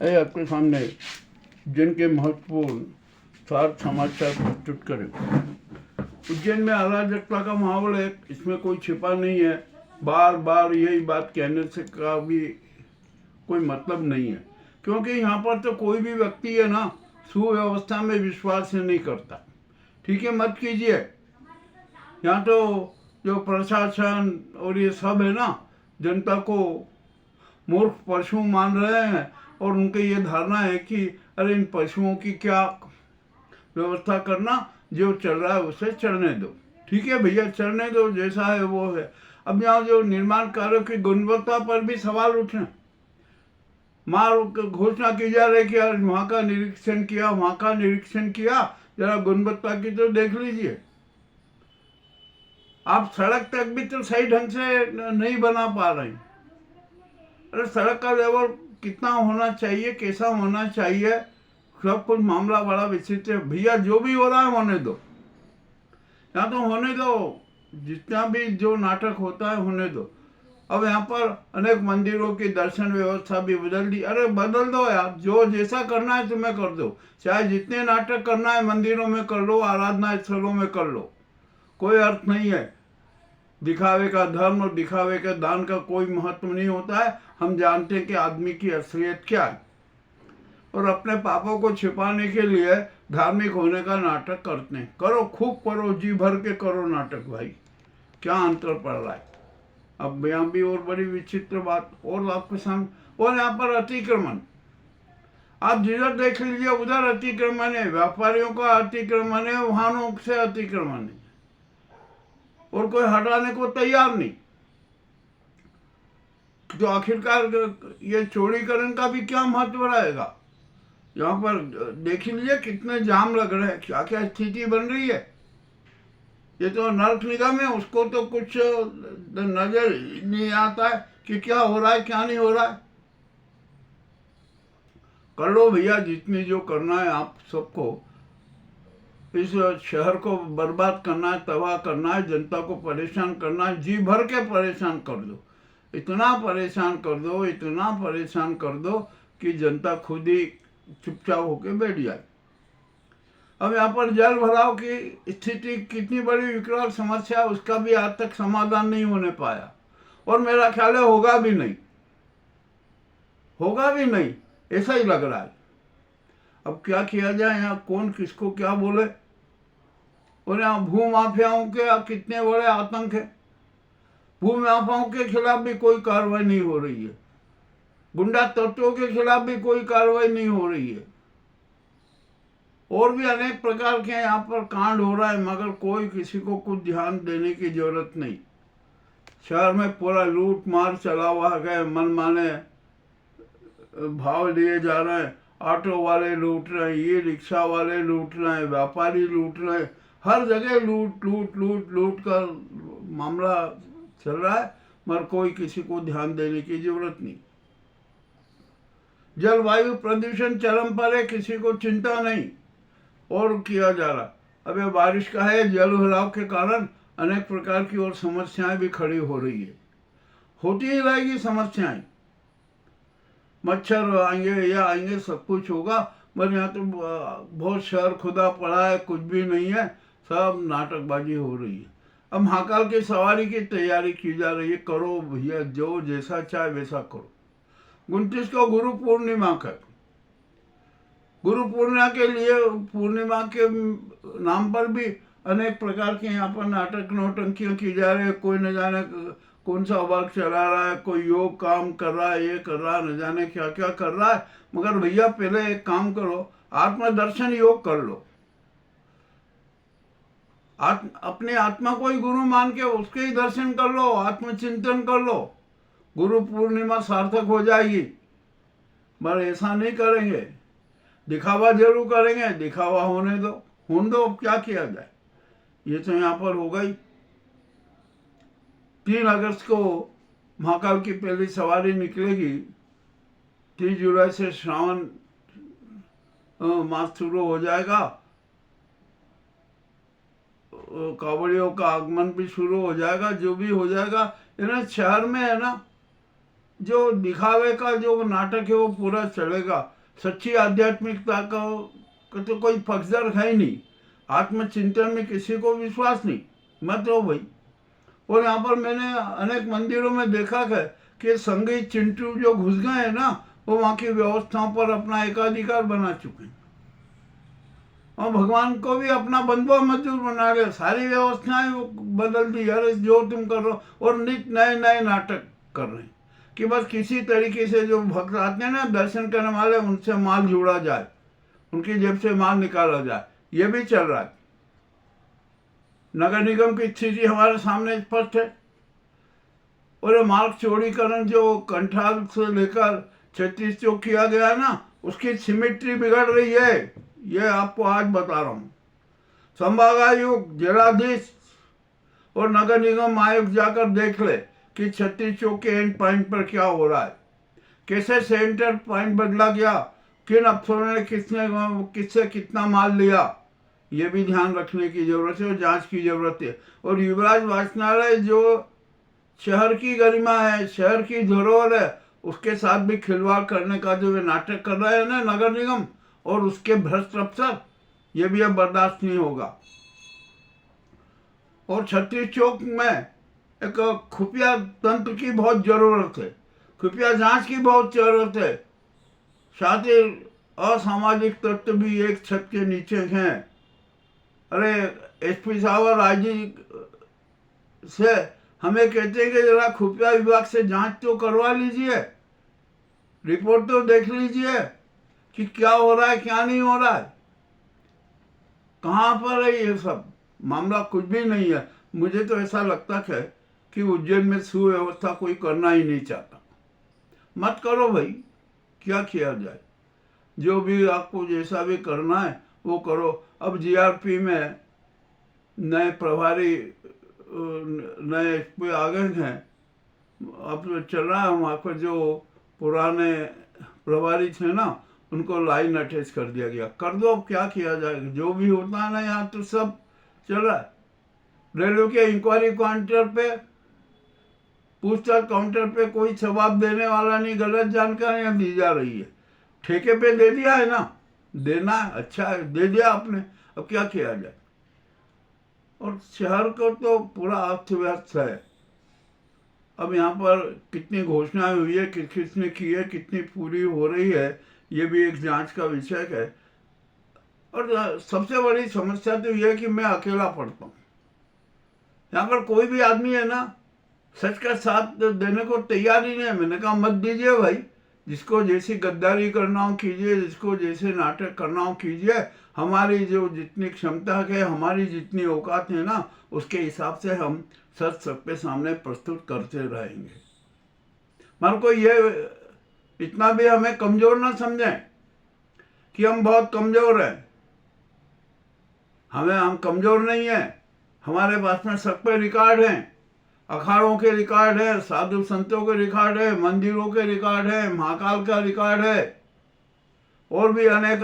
है आपके सामने जिनके महत्वपूर्ण सात समाचार प्रस्तुत करें। उज्जैन में अराजकता का माहौल है, इसमें कोई छिपा नहीं है। बार बार यही बात कहने से का भी कोई मतलब नहीं है, क्योंकि यहाँ पर तो कोई भी व्यक्ति है ना, सुव्यवस्था में विश्वास ही नहीं करता। ठीक है, मत कीजिए। यहाँ तो जो प्रशासन और ये सब है ना, जनता को मूर्ख पशु मान रहे हैं और उनकी ये धारणा है कि अरे इन पशुओं की क्या व्यवस्था करना, जो चल रहा है उसे चलने दो। ठीक है भैया, चलने दो, जैसा है वो है। अब यहाँ जो निर्माण कार्यों की गुणवत्ता पर भी सवाल उठ रहे हैं। मार घोषणा की जा रही है कि आज वहाँ का निरीक्षण किया, वहाँ का निरीक्षण किया, जरा गुणवत्ता की तो देख लीजिए। आप सड़क तक भी तो सही ढंग से नहीं बना पा रहे हैं। अरे सड़क का लेवल कितना होना चाहिए, कैसा होना चाहिए, सब कुछ मामला बड़ा विचित्र है। भैया जो भी हो रहा है होने दो, यहाँ तो होने दो, जितना भी जो नाटक होता है होने दो। अब यहाँ पर अनेक मंदिरों की दर्शन व्यवस्था भी बदल दी। अरे बदल दो यार, जो जैसा करना है तुम्हें कर दो। चाहे जितने नाटक करना है मंदिरों में कर लो, आराधना स्थलों में कर लो, कोई अर्थ नहीं है। दिखावे का धर्म और दिखावे का दान का कोई महत्व नहीं होता है। हम जानते हैं कि आदमी की असलियत क्या है, और अपने पापों को छिपाने के लिए धार्मिक होने का नाटक करते हैं। करो, खूब करो, जी भर के करो नाटक भाई, क्या अंतर पड़ रहा है। अब यहाँ भी और बड़ी विचित्र बात और आपके सामने, और यहाँ पर अतिक्रमण, आप जिधर देख लीजिए उधर अतिक्रमण है। व्यापारियों का अतिक्रमण है, वाहनों से अतिक्रमण है, और कोई हटाने को तैयार नहीं। तो आखिरकार ये चौड़ीकरण का भी क्या महत्व रहेगा। यहाँ पर देख लीजिए कितने जाम लग रहे हैं, क्या क्या स्थिति बन रही है। ये तो नर्क निगम है, उसको तो कुछ नजर नहीं आता है कि क्या हो रहा है क्या नहीं हो रहा है। कर लो भैया, जितनी जो करना है आप सबको। इस शहर को बर्बाद करना है, तबाह करना है, जनता को परेशान करना है, जी भर के परेशान कर दो। इतना परेशान कर दो, इतना परेशान कर दो कि जनता खुद ही चुपचाप होकर बैठ जाए। अब यहाँ पर जल भराव की स्थिति कितनी बड़ी विकराल समस्या है, उसका भी आज तक समाधान नहीं होने पाया, और मेरा ख्याल है होगा भी नहीं, होगा भी नहीं, ऐसा ही लग रहा है। अब क्या किया जाए, यहाँ कौन किसको क्या बोले। और यहाँ भू माफियाओं के कितने बड़े आतंक है। भू माफियाओं के खिलाफ भी कोई कार्रवाई नहीं हो रही है, गुंडा तत्वों के खिलाफ भी कोई कार्रवाई नहीं हो रही है, और भी अनेक प्रकार के यहाँ पर कांड हो रहा है, मगर कोई किसी को कुछ ध्यान देने की जरूरत नहीं। शहर में पूरा लूट मार चला हुआ है, मनमाने भाव लिए जा रहे हैं। ऑटो वाले लूट रहे हैं, ये रिक्शा वाले लूट रहे हैं, व्यापारी लूट रहे हैं, हर जगह लूट लूट लूट लूट का मामला चल रहा है, मगर कोई किसी को ध्यान देने की जरूरत नहीं। जलवायु प्रदूषण चरम पर है, किसी को चिंता नहीं, और किया जा रहा। अब ये बारिश का है, जल भराव के कारण अनेक प्रकार की और समस्याएं भी खड़ी हो रही है, होती ही रहेगी समस्याएं। मच्छर आएंगे या आएंगे, सब कुछ होगा, मगर यहाँ तो बहुत शहर खुदा पड़ा है, कुछ भी नहीं है, सब नाटकबाजी हो रही है। अब महाकाल की सवारी की तैयारी की जा रही है। करो भैया, जो जैसा चाहे वैसा करो। 29 को गुरु पूर्णिमा का, गुरु पूर्णिमा के लिए, पूर्णिमा के नाम पर भी अनेक प्रकार के यहाँ पर नाटक नौटंकियाँ की जा रही है। कोई न जाने कौन सा वर्ग चला रहा है, कोई योग काम कर रहा है, ये कर रहा है, न जाने क्या क्या कर रहा है। मगर भैया पहले एक काम करो, आत्मदर्शन योग कर लो। अपने आत्मा को ही गुरु मान के उसके ही दर्शन कर लो, आत्मचिंतन कर लो, गुरु पूर्णिमा सार्थक हो जाएगी। मगर ऐसा नहीं करेंगे, दिखावा जरूर करेंगे, दिखावा होने दो, अब क्या किया जाए। ये तो यहाँ पर हो गई। 3 अगस्त को महाकाल की पहली सवारी निकलेगी। 30 जुलाई से श्रावण मास शुरू हो जाएगा, कांवड़ियों का आगमन भी शुरू हो जाएगा। जो भी हो जाएगा, शहर में है ना, जो दिखावे का जो नाटक है वो पूरा चलेगा। सच्ची आध्यात्मिकता का तो कोई फख्जर है ही नहीं। आत्मचिंतन में किसी को विश्वास नहीं, मत लो भाई। और यहाँ पर मैंने अनेक मंदिरों में देखा है कि संगीत चिंटू जो घुस गए हैं ना, वो वहाँ की व्यवस्थाओं पर अपना एकाधिकार बना चुके हैं और भगवान को भी अपना बंधुआ मजदूर बना रहे। सारी व्यवस्थाएं बदल दी। अरे जो तुम कर रहे हो, और नित नए नए नाटक कर रहे हैं कि बस किसी तरीके से जो भक्त आते हैं ना दर्शन करने वाले, उनसे माल जोड़ा जाए, उनकी जेब से माल निकाला जाए। ये भी चल रहा है। नगर निगम की स्थिति हमारे सामने स्पष्ट है। और मार्ग चौड़ीकरण जो कंठाल से लेकर 36 चौक किया गया है ना, उसकी सिमेट्री बिगड़ रही है। ये आपको आज बता रहा हूँ। संभागायुक्त, जिलाधीश और नगर निगम आयुक्त जाकर देख ले कि 36 चौक के एंड पॉइंट पर क्या हो रहा है, कैसे सेंटर पॉइंट बदला गया, किन अफसरों ने किससे कितना माल लिया। ये भी ध्यान रखने की जरूरत है और जांच की जरूरत है। और युवराज वाचनालय जो शहर की गरिमा है, शहर की धरोहर है, उसके साथ भी खिलवाड़ करने का जो वे नाटक कर रहे हैं ना नगर निगम और उसके भ्रष्ट अफसर, ये भी अब बर्दाश्त नहीं होगा। और 36 चौक में एक खुफिया तंत्र की बहुत जरूरत है, खुफिया जांच की बहुत जरूरत है। साथ ही असामाजिक तत्व भी एक छत के नीचे हैं। अरे एसपी साहब और आईजी से हमें कहते हैं कि जरा खुफिया विभाग से जांच तो करवा लीजिए, रिपोर्ट तो देख लीजिए कि क्या हो रहा है क्या नहीं हो रहा है, कहाँ पर है ये सब। मामला कुछ भी नहीं है। मुझे तो ऐसा लगता है कि उज्जैन में सुव्यवस्था कोई करना ही नहीं चाहता। मत करो भाई, क्या किया जाए। जो भी आपको जैसा भी करना है वो करो। अब जीआरपी में नए प्रभारी, नए एसपी आ गए हैं। अब चल रहा है वहाँ पर जो पुराने प्रभारी थे ना, उनको लाइन अटैच कर दिया गया। कर दो, अब क्या किया जाएगा। जो भी होता है ना यहाँ तो सब चल रहा है। रेलवे के इंक्वायरी काउंटर पे, पूछताछ काउंटर पे कोई जवाब देने वाला नहीं, गलत जानकारियां दी जा रही है। ठेके पे दे दिया है ना, देना है, अच्छा है, दे दिया आपने, अब क्या किया जाए। और शहर को तो पूरा अस्त व्यस्त है। अब यहाँ पर कितनी घोषणाएं हुई है, किसने की है, कितनी पूरी हो रही है, ये भी एक जांच का विषय है। और सबसे बड़ी समस्या तो यह है कि मैं अकेला पढ़ता हूँ। यहाँ पर कोई भी आदमी है ना सच का साथ देने को तैयार ही नहीं है। मैंने कहा मत दीजिए भाई, जिसको जैसी गद्दारी करना हो कीजिए, जिसको जैसे नाटक करना हो कीजिए। हमारी जो जितनी क्षमता है, हमारी जितनी औकात है ना, उसके हिसाब से हम सच सबके सामने प्रस्तुत करते रहेंगे। मगर कोई ये इतना भी हमें कमजोर ना समझें कि हम बहुत कमजोर हैं। हम कमजोर नहीं हैं। हमारे पास में सब पे रिकॉर्ड हैं, अखाड़ों के रिकॉर्ड है, साधु संतों के रिकॉर्ड है, मंदिरों के रिकॉर्ड है, महाकाल का रिकॉर्ड है, और भी अनेक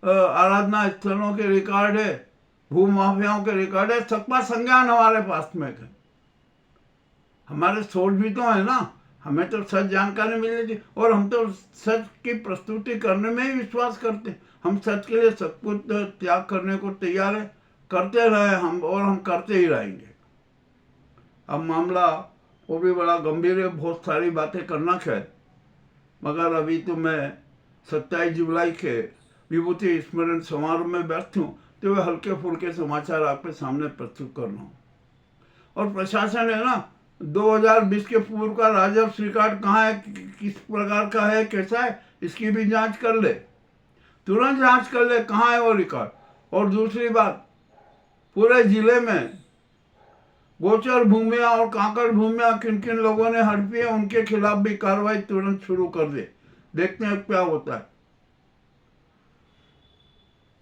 आराधना स्थलों के रिकॉर्ड है, भू माफियाओं के रिकॉर्ड है। सबका संज्ञान हमारे पास में है। हमारे सोर्स भी तो है ना, हमें तो सच जानकारी मिल रही थी। और हम तो सच की प्रस्तुति करने में ही विश्वास करते हैं। हम सच के लिए सब कुछ त्याग करने को तैयार है, करते रहे हम, और हम करते ही रहेंगे। अब मामला वो भी बड़ा गंभीर है, बहुत सारी बातें करना है। मगर अभी तो मैं 27 जुलाई के विभूति स्मरण समारोह में व्यस्त हूँ, तो वे हल्के फुल्के समाचार आपके सामने प्रस्तुत कर रहा हूँ। और प्रशासन है ना, 2020 के पूर्व का राजस्व रिकॉर्ड कहाँ है, किस प्रकार का है, कैसा है, इसकी भी जांच कर ले, तुरंत जांच कर ले कहाँ है वो रिकॉर्ड। और दूसरी बात, पूरे जिले में गोचर भूमिया और कांकड़ भूमिया किन किन लोगों ने हड़पी है, उनके खिलाफ भी कार्रवाई तुरंत शुरू कर दे। देखते हैं क्या होता है।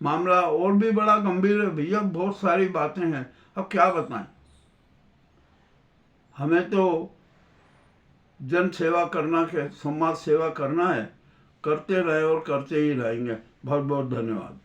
मामला और भी बड़ा गंभीर है भैया, बहुत सारी बातें हैं। अब क्या बताएं। हमें तो जन सेवा करना है, समाज सेवा करना है, करते रहे और करते ही रहेंगे। बहुत बहुत धन्यवाद।